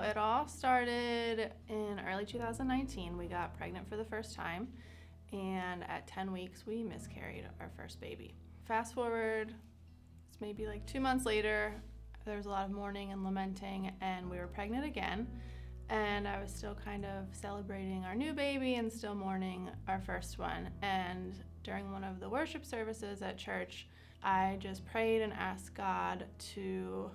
It all started in early 2019. We got pregnant for the first time, and at 10 weeks, we miscarried our first baby. Fast forward, it's maybe like 2 months later, there was a lot of mourning and lamenting, and we were pregnant again. And I was still kind of celebrating our new baby and still mourning our first one. And during one of the worship services at church, I just prayed and asked God to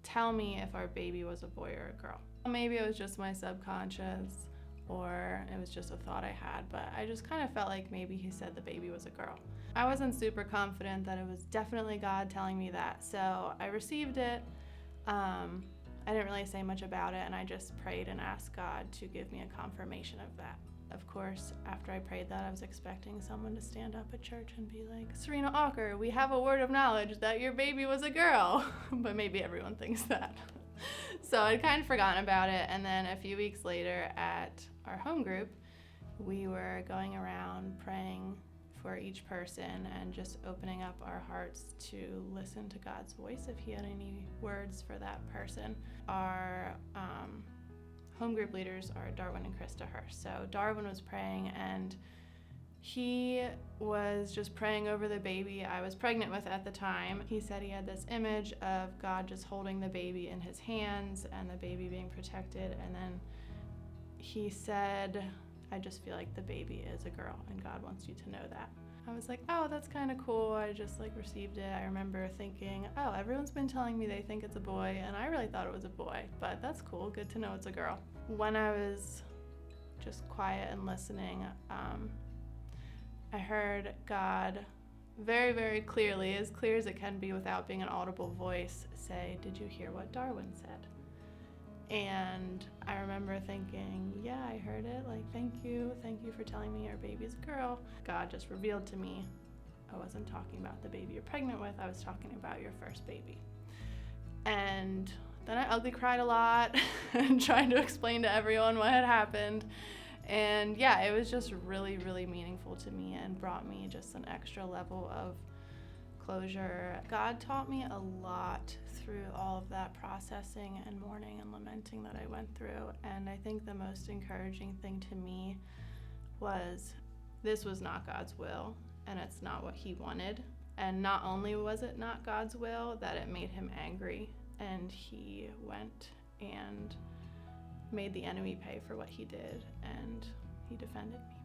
tell me if our baby was a boy or a girl. Maybe it was just my subconscious, or it was just a thought I had, but I just kind of felt like maybe he said the baby was a girl. I wasn't super confident that it was definitely God telling me that, so I received it. I didn't really say much about it, and I just prayed and asked God to give me a confirmation of that. Of course, after I prayed that, I was expecting someone to stand up at church and be like, "Serena Walker, we have a word of knowledge that your baby was a girl." But maybe everyone thinks that. So I'd kind of forgotten about it, and then a few weeks later at our home group, we were going around praying for each person and just opening up our hearts to listen to God's voice if he had any words for that person. Our home group leaders are Darwin and Krista Hurst. So Darwin was praying, and he was just praying over the baby I was pregnant with at the time. He said he had this image of God just holding the baby in his hands and the baby being protected, and then he said, "I just feel like the baby is a girl and God wants you to know that." I was like, oh, that's kind of cool. I just received it. I remember thinking, oh, everyone's been telling me they think it's a boy, and I really thought it was a boy, but that's cool. Good to know it's a girl. When I was just quiet and listening, I heard God very, very clearly, as clear as it can be without being an audible voice, say, "Did you hear what Darwin said?" And I remember thinking, yeah, I heard it. Thank you for telling me your baby's a girl. God just revealed to me I wasn't talking about the baby you're pregnant with, I was talking about your first baby. And then I ugly cried a lot and trying to explain to everyone what had happened. And yeah, it was just really, really meaningful to me and brought me just an extra level of closure. God taught me a lot through all of that processing and mourning and lamenting that I went through. And I think the most encouraging thing to me was this was not God's will, and it's not what he wanted. And not only was it not God's will, that it made him angry, and he went and made the enemy pay for what he did, and he defended me.